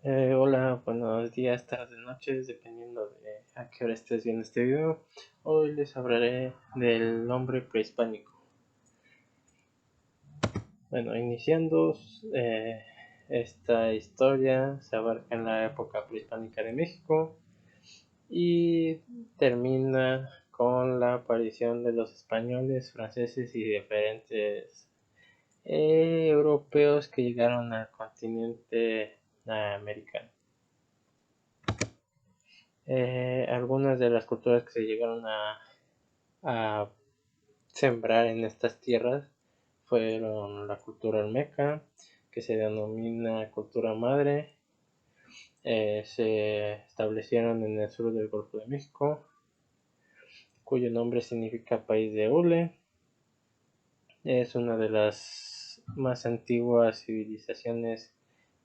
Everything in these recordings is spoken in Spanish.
Hola, buenos días, tardes, noches, dependiendo de a qué hora estés viendo este video. Hoy les hablaré del hombre prehispánico. Bueno, iniciando esta historia, se abarca en la época prehispánica de México y termina con la aparición de los españoles, franceses y diferentes europeos que llegaron al continente americano. Algunas de las culturas que se llegaron a sembrar en estas tierras fueron la cultura olmeca, que se denomina cultura madre. Se establecieron en el sur del Golfo de México, cuyo nombre significa país de hule. Es una de las más antiguas civilizaciones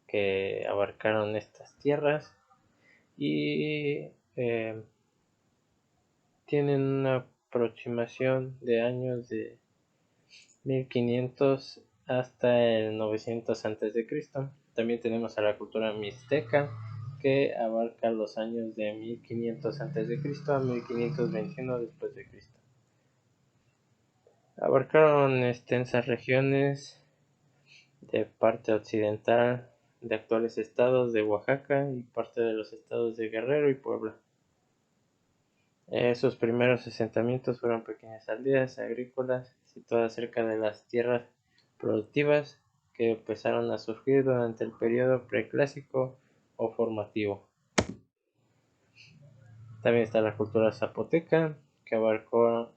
que abarcaron estas tierras y tienen una aproximación de años de 1500 hasta el 900 a.C. También tenemos a la cultura mixteca, que abarca los años de 1500 a.C. a 1521 después de Cristo. Abarcaron extensas regiones de parte occidental de actuales estados de Oaxaca y parte de los estados de Guerrero y Puebla. Sus primeros asentamientos fueron pequeñas aldeas agrícolas situadas cerca de las tierras productivas que empezaron a surgir durante el periodo preclásico o formativo. También está la cultura zapoteca, que abarcó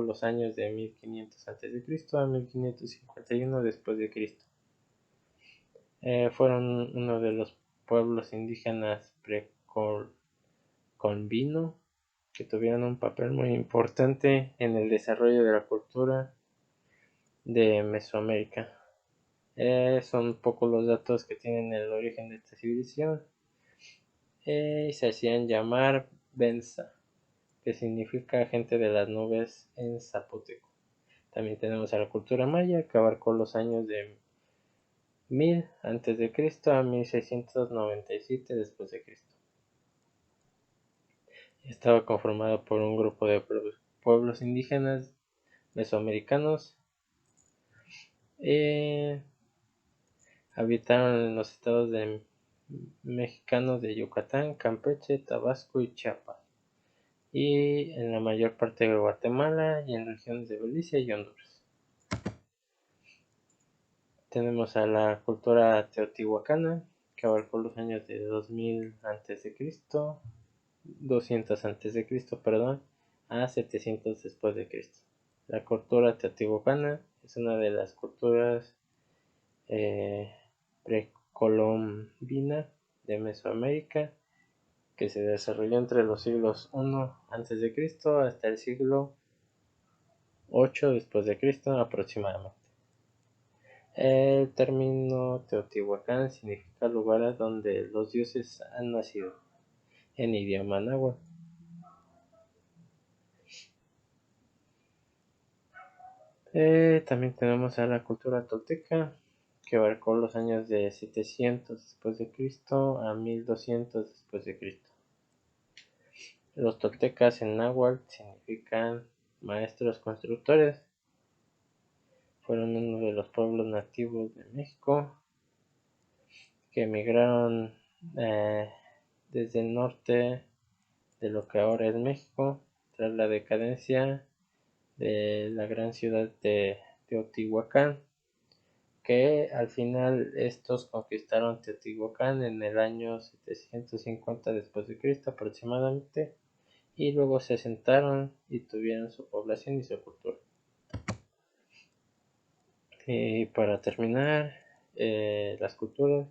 los años de 1500 a.C. a 1551 después de Cristo. Fueron uno de los pueblos indígenas precolombino que tuvieron un papel muy importante en el desarrollo de la cultura de Mesoamérica. Son pocos los datos que tienen el origen de esta civilización. Se hacían llamar Benza, que significa gente de las nubes en zapoteco. También tenemos a la cultura maya, que abarcó los años de 1000 a.C. a 1697 después de Cristo. Estaba conformado por un grupo de pueblos indígenas mesoamericanos. Habitaron en los estados mexicanos de Yucatán, Campeche, Tabasco y Chiapas, y en la mayor parte de Guatemala y en regiones de Belice y Honduras. Tenemos a la cultura teotihuacana, que abarcó los años de 2000 a.C., 200 a.C., a 700 después de Cristo. La cultura teotihuacana es una de las culturas precolombina de Mesoamérica, que se desarrolló entre los siglos I a.C. hasta el siglo VIII después de Cristo aproximadamente. El término Teotihuacán significa lugar donde los dioses han nacido, en idioma náhuatl. También tenemos a la cultura tolteca, que abarcó los años de 700 después de Cristo a 1200 después de Cristo. Los toltecas en náhuatl significan maestros constructores. Fueron uno de los pueblos nativos de México que emigraron desde el norte de lo que ahora es México tras la decadencia de la gran ciudad de Teotihuacán, que al final estos conquistaron Teotihuacán en el año 750 después de Cristo aproximadamente, y luego se asentaron y tuvieron su población y su cultura. Y para terminar las culturas,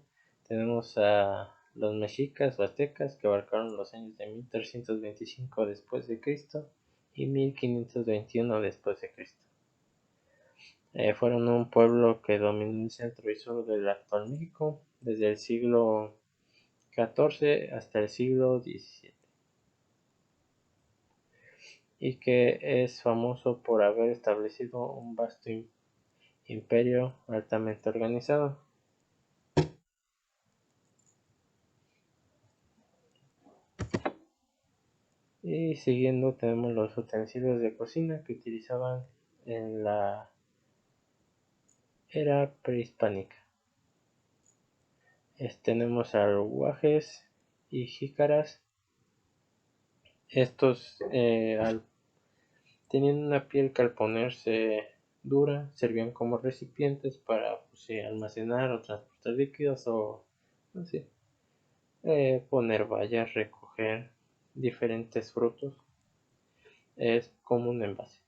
tenemos a los mexicas o aztecas, que abarcaron los años de 1325 después de Cristo y 1521 después de Cristo. Fueron un pueblo que dominó el centro y sur del actual México desde el siglo XIV hasta el siglo XVII, y que es famoso por haber establecido un vasto imperio altamente organizado. Y siguiendo tenemos los utensilios de cocina que utilizaban en la era prehispánica. Tenemos aguajes y jícaras. Estos tenían una piel que al ponerse dura servían como recipientes para almacenar o transportar líquidos o así, poner vallas, recoger diferentes frutos. Es como un envase.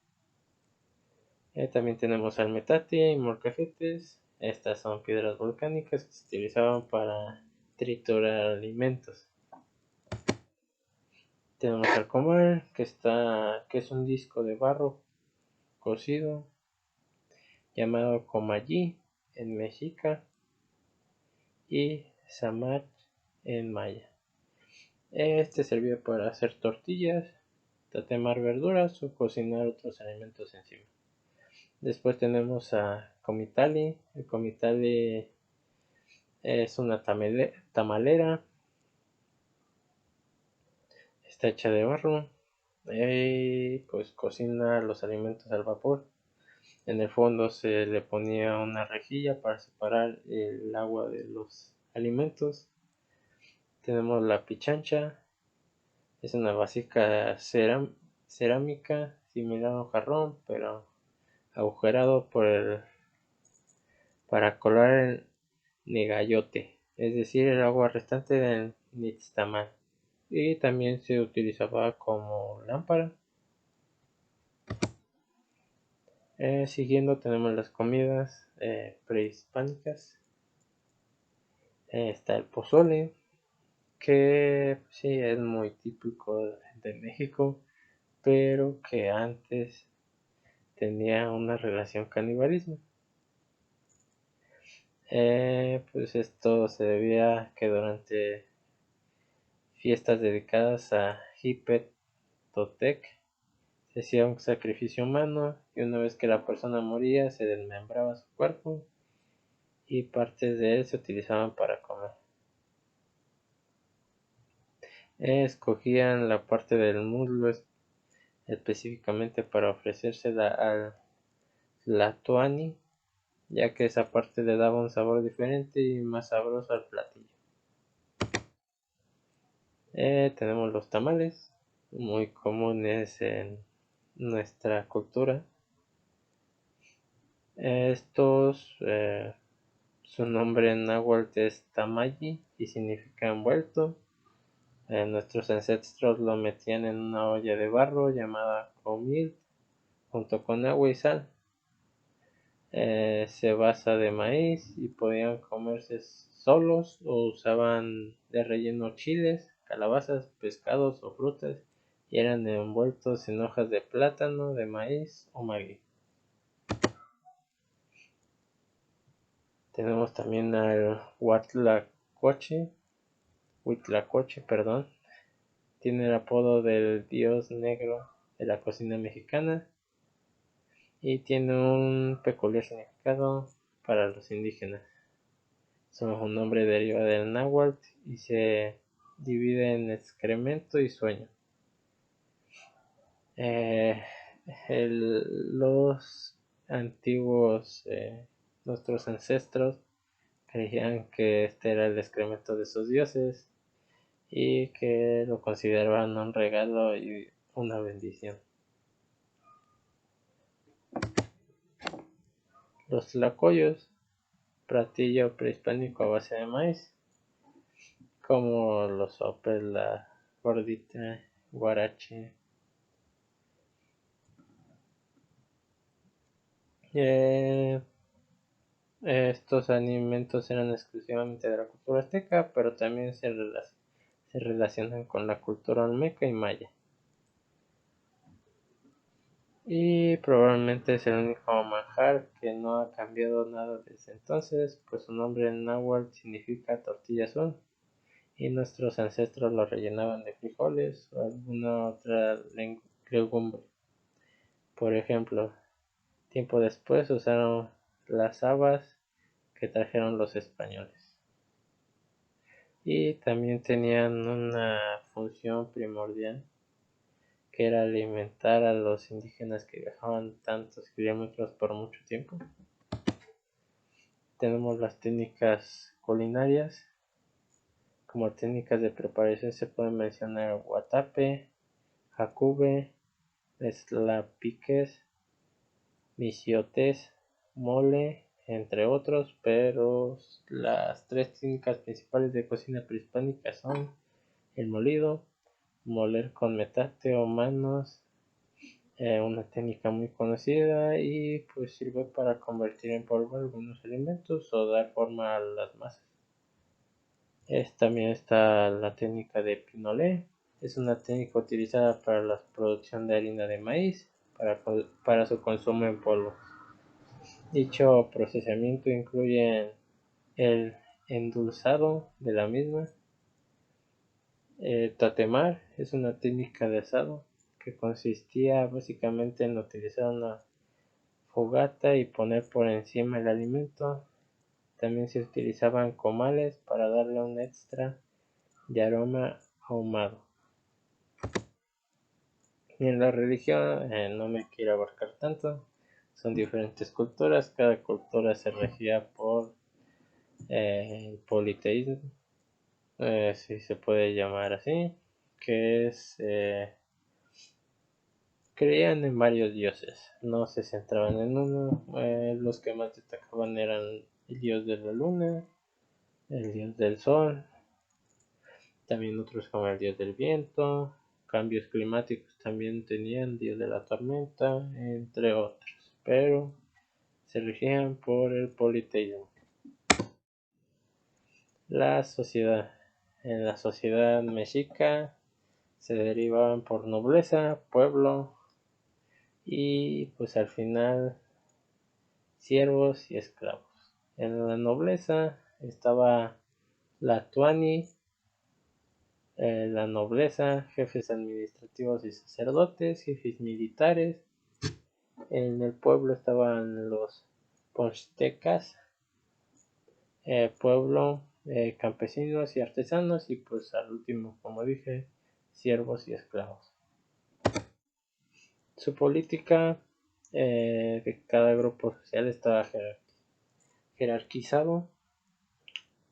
También tenemos almetate y molcajetes. Estas son piedras volcánicas que se utilizaban para triturar alimentos. Tenemos el comal, que es un disco de barro cocido llamado comayí en mexica y samach en maya. Este servía para hacer tortillas, tatemar verduras o cocinar otros alimentos encima. Después tenemos a comitali. El comitali es una tamalera, está hecha de barro y pues cocina los alimentos al vapor. En el fondo se le ponía una rejilla para separar el agua de los alimentos. Tenemos la pichancha, es una vasija cerámica similar a un jarrón, pero agujerado para colar el negayote, es decir, el agua restante del nixtamal. Y también se utilizaba como lámpara. Siguiendo tenemos las comidas prehispánicas. Está el pozole, que sí es muy típico de México, pero que antes tenía una relación canibalismo. Pues esto se debía a que durante fiestas dedicadas a Hipet Totec se hacía un sacrificio humano y una vez que la persona moría se desmembraba su cuerpo y partes de él se utilizaban para comer. Escogían la parte del muslo específicamente para ofrecérsela al tlatoani, ya que esa parte le daba un sabor diferente y más sabroso al platillo. Tenemos los tamales, muy comunes en nuestra cultura. Estos, su nombre en náhuatl es tamayi y significa envuelto. Nuestros ancestros lo metían en una olla de barro llamada comil junto con agua y sal. Se basa de maíz y podían comerse solos o usaban de relleno chiles, calabazas, pescados o frutas y eran envueltos en hojas de plátano, de maíz o maguey. Tenemos también al Huitlacoche, perdón. Tiene el apodo del dios negro de la cocina mexicana y tiene un peculiar significado para los indígenas. Su nombre deriva del náhuatl y se divide en excremento y sueño. Los antiguos, nuestros ancestros, creían que este era el excremento de sus dioses y que lo consideraban un regalo y una bendición. Los tlacoyos, platillo prehispánico a base de maíz, como los sopes, la gordita, guarache. Estos alimentos eran exclusivamente de la cultura azteca, pero también se relacionan con la cultura olmeca y maya. Y probablemente es el único manjar que no ha cambiado nada desde entonces, pues su nombre en náhuatl significa tortilla azul, y nuestros ancestros lo rellenaban de frijoles o alguna otra legumbre. Por ejemplo, tiempo después usaron las habas que trajeron los españoles. Y también tenían una función primordial que era alimentar a los indígenas que viajaban tantos kilómetros por mucho tiempo. Tenemos las técnicas culinarias. Como técnicas de preparación se pueden mencionar guatape, jacube, tlapiques, michiotes, mole, entre otros, pero las tres técnicas principales de cocina prehispánica son el molido, moler con metate o manos, una técnica muy conocida y pues sirve para convertir en polvo algunos alimentos o dar forma a las masas. También está la técnica de pinolé, es una técnica utilizada para la producción de harina de maíz para su consumo en polvo. Dicho procesamiento incluye el endulzado de la misma. Tatemar es una técnica de asado que consistía básicamente en utilizar una fogata y poner por encima el alimento. También se utilizaban comales para darle un extra de aroma ahumado. Y en la religión no me quiero abarcar tanto, son diferentes culturas, cada cultura se regía por el politeísmo, si se puede llamar así, que es creían en varios dioses, no se centraban en uno. Los que más destacaban eran el dios de la luna, el dios del sol, también otros como el dios del viento, cambios climáticos también tenían, dios de la tormenta, entre otros, pero se regían por el politeísmo. La sociedad. En la sociedad mexica se derivaban por nobleza, pueblo y pues al final siervos y esclavos. En la nobleza estaba la tuani, la nobleza, jefes administrativos y sacerdotes, jefes militares. En el pueblo estaban los pochtecas, pueblo, campesinos y artesanos, y pues al último, como dije, siervos y esclavos. Su política de cada grupo social estaba jerarquizado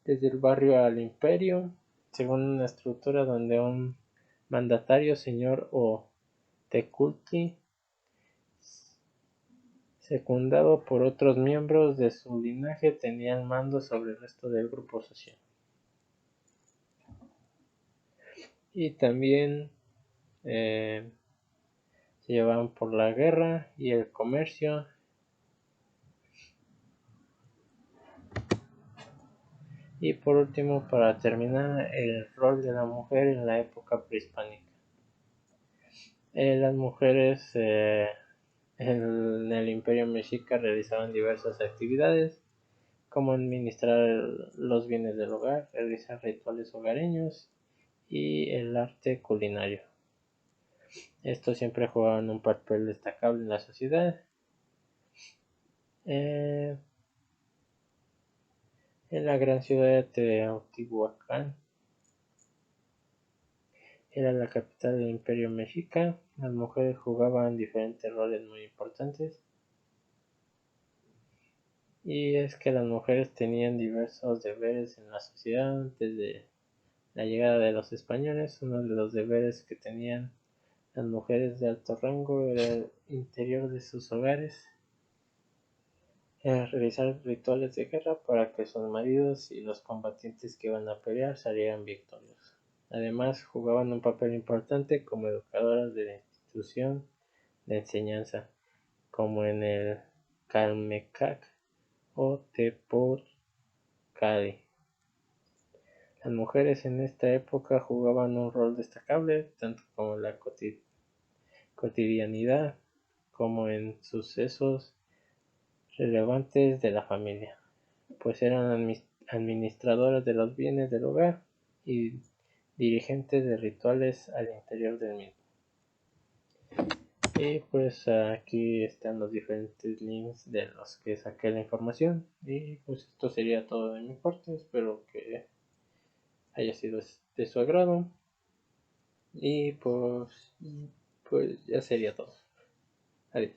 desde el barrio al imperio, según una estructura donde un mandatario, señor o teculti, secundado por otros miembros de su linaje, tenía el mando sobre el resto del grupo social. Y también se llevaban por la guerra y el comercio. Y por último, para terminar, el rol de la mujer en la época prehispánica. Las mujeres en el Imperio Mexica realizaban diversas actividades, como administrar los bienes del hogar, realizar rituales hogareños y el arte culinario. Estos siempre jugaban un papel destacable en la sociedad. En la gran ciudad de Teotihuacán, era la capital del Imperio Mexica. Las mujeres jugaban diferentes roles muy importantes. Y es que las mujeres tenían diversos deberes en la sociedad antes de la llegada de los españoles. Uno de los deberes que tenían las mujeres de alto rango era el interior de sus hogares, realizar rituales de guerra para que sus maridos y los combatientes que iban a pelear salieran victoriosos. Además, jugaban un papel importante como educadoras de la institución de enseñanza, como en el Calmecac o Tepozcali. Las mujeres en esta época jugaban un rol destacable tanto como en la cotidianidad como en sucesos relevantes de la familia, pues eran administradoras de los bienes del hogar y dirigentes de rituales al interior del mismo. Y pues aquí están los diferentes links de los que saqué la información. Y pues esto sería todo de mi parte. Espero que haya sido de su agrado. Y pues pues ya sería todo. Adiós.